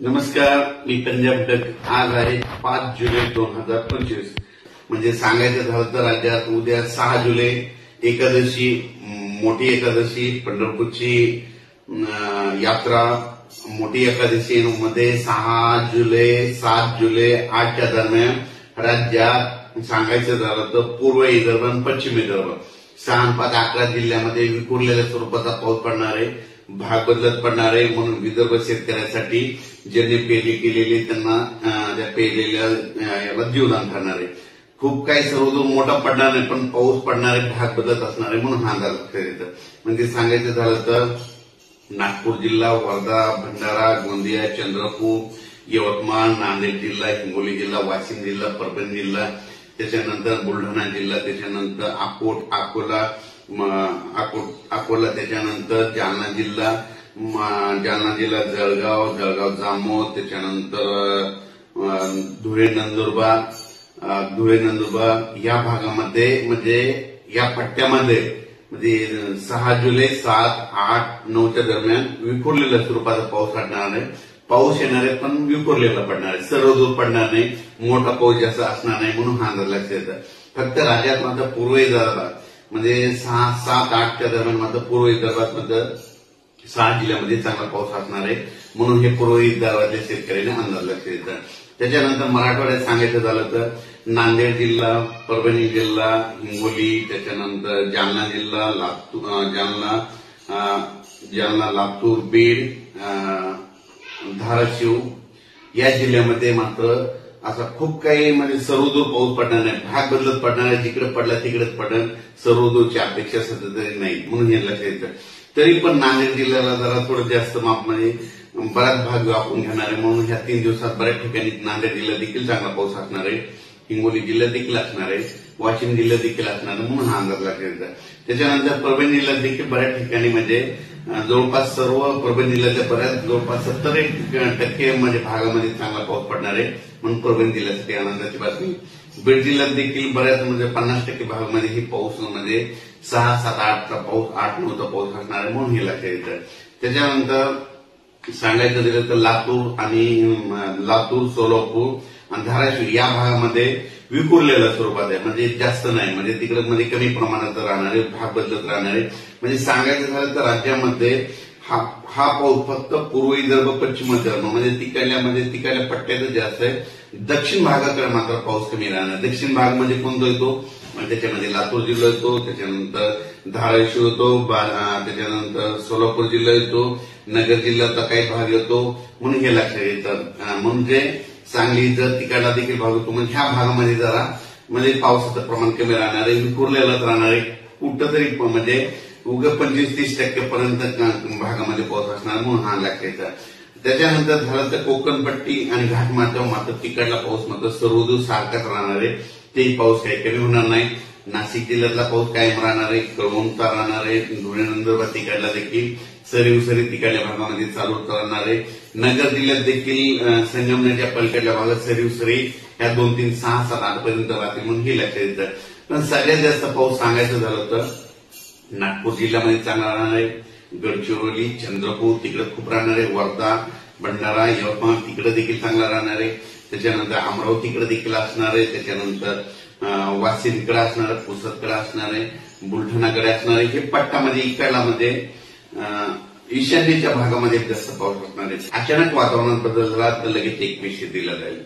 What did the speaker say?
नमस्कार, मी पंजाब डक. आज आहे 5 जुलै 2025. म्हणजे सांगायचं झालं तर राज्यात उद्या 6 जुलै एकादशी, मोठी एकादशी, पंढरपूरची यात्रा, मोठी एकादशी मध्ये 6 जुलै 7 जुलै 8च्या दरम्यान राज्यात सांगायचं झालं तर पूर्व विदर्भ आणि पश्चिम विदर्भ 6, 5, 11 जिल्ह्यामध्ये विखुरलेल्या स्वरूपाचा पाऊस पडणार आहे. भाग बदलत पडणार आहे. म्हणून विदर्भ शेतकऱ्यांसाठी ज्यांनी पेरणी केलेली त्यांना त्या पेरलेल्या याला जीवदान ठरणार आहे. खूप काही सर्वदूर मोठा पडणार नाही, पण पाऊस पडणार आहे, भाग बदलत असणार आहे. म्हणून हा अंदाज लक्षात येतं. म्हणजे सांगायचं झालं तर नागपूर जिल्हा, वर्धा, भंडारा, गोंदिया, चंद्रपूर, यवतमाळ, नांदेड जिल्हा, हिंगोली जिल्हा, वाशिम जिल्हा, परभणी जिल्हा, त्याच्यानंतर बुलढाणा जिल्हा, त्याच्यानंतर अकोला, त्याच्यानंतर जालना जिल्हा, जळगाव जामोद, त्याच्यानंतर धुळे नंदुरबार या भागामध्ये म्हणजे या पट्ट्यामध्ये म्हणजे 6 जुलै 7, 8, 9च्या दरम्यान विखुरलेल्या स्वरूपाचा पाऊस पडणार आहे. पाऊस येणार आहे पण विखुरलेला पडणार आहे, सर्वदूर पडणार नाही, मोठा पाऊस जास्त असणार नाही. म्हणून हा अंदाज लक्षात येतं. फक्त राज्यात मात्र पूर्व विदर्भात म्हणजे 6, 7, 8च्या दरम्यान मात्र पूर्व विदर्भात मात्र 6 जिल्ह्यामध्ये चांगला पाऊस असणार आहे. म्हणून हे पूर्व विदर्भातल्या शेतकऱ्यांना अंदाज लक्षात येतं. त्याच्यानंतर मराठवाड्यात सांगायचं झालं तर नांदेड जिल्हा, परभणी जिल्हा, हिंगोली, त्याच्यानंतर जालना जिल्हा, लातूर, बीड, धाराशिव या जिल्ह्यामध्ये मात्र असा खूप काही म्हणजे सर्वदूर पाऊस पडणार नाही, भाग बदलत पडणार आहे. जिकडे पडला तिकडेच पडेल, सर्वदूरची अपेक्षा सध्या तरी नाही. म्हणून हे लक्षात येतं. तरी पण नांदेड जिल्ह्याला जरा थोडं जास्त मापमध्ये बराच भाग व्यापून घेणार आहे. म्हणून ह्या 3 दिवसात बऱ्याच ठिकाणी नांदेड जिल्ह्यात देखील चांगला पाऊस असणार आहे, हिंगोली जिल्ह्यात देखील असणार आहे, वाशिम जिल्ह्यात देखील असणार आहे. म्हणून हा अंदाज लक्षात येतो. त्याच्यानंतर परभणी जिल्ह्यात देखील बऱ्याच ठिकाणी म्हणजे जवळपास सर्व परभणी जिल्ह्यातल्या बऱ्याच जवळपास 70% म्हणजे भागामध्ये चांगला पाऊस पडणार आहे. म्हणून परभणी जिल्ह्यासाठी आनंदाची बातमी. बीड जिल्ह्यात देखील बऱ्याच म्हणजे 50% भागामध्ये ही पाऊस म्हणजे 6, 7, 8चा पाऊस, 8, 9चा पाऊस असणार आहे. म्हणून हे लक्षात येतं. त्याच्यानंतर सांगायचं झालं तर लातूर, सोलापूर आणि धाराशिव या भागामध्ये विखुरलेल्या स्वरूपात आहे. म्हणजे जास्त नाही, म्हणजे तिकडे मध्ये कमी प्रमाणात राहणारे, भाग बदलत राहणारे. म्हणजे सांगायचं झालं तर राज्यामध्ये हा पाऊस फक्त पूर्व विदर्भ, पश्चिम विदर्भ म्हणजे तिकडल्या पट्ट्यातच जास्त आहे. दक्षिण भागाकडे मात्र पाऊस कमी राहणार. दक्षिण भाग म्हणजे कोणता येतो, त्याच्यामध्ये लातूर जिल्हा येतो, त्याच्यानंतर धाराशिव येतो, त्याच्यानंतर सोलापूर जिल्हा येतो, नगर जिल्ह्याचा काही भाग येतो. म्हणून हे लक्षात येतं. म्हणजे सांगली जर तिकडला देखील भाग होतो. म्हणजे ह्या भागामध्ये जरा म्हणजे पावसाचं प्रमाण कमी राहणार आहे, विखुरलेलंच राहणार आहे. कुठंतरी म्हणजे उगा 25-30% पर्यंत भागामध्ये पाऊस असणार. म्हणून हा लक्षात येतं. त्याच्यानंतर झालं तर कोकणपट्टी आणि घाटमाथ्यावर मात्र तिकडला पाऊस मात्र सर्वदूर सारखाच राहणार आहे. तेही पाऊस काही कमी होणार नाही. नाशिक जिल्ह्यातला पाऊस कायम राहणार आहे, कळवणचा राहणार आहे. धुळे नंदुरबार तिकडला देखील सरी तिकडल्या भागामध्ये चालू राहणार आहे. नगर जिल्ह्यात देखील संगमनेरच्या पलीकडल्या भागात सरी ह्या 2, 3, 6, 7, 8 पर्यंत राहते. म्हणून हे लक्षात येतं. पण सगळ्यात जास्त पाऊस सांगायचं झालं तर नागपूर जिल्ह्यामध्ये चांगला राहणार आहे. गडचिरोली, चंद्रपूर तिकडे खूप राहणार आहे. वर्धा, भंडारा, यवतमाळ तिकडे देखील चांगला राहणार आहे. त्याच्यानंतर अमरावतीकडे देखील असणार आहे. त्याच्यानंतर वाशिमकडे असणार आहे, पुसदकडे असणार आहे, बुलढाणाकडे असणार आहे. हे पट्टामध्ये इकडला म्हणजे ईशान्येच्या भागामध्ये जास्त पाऊस असणार आहे. अचानक वातावरणात बदल झाला तर लगेच एक विषय दिला जाईल.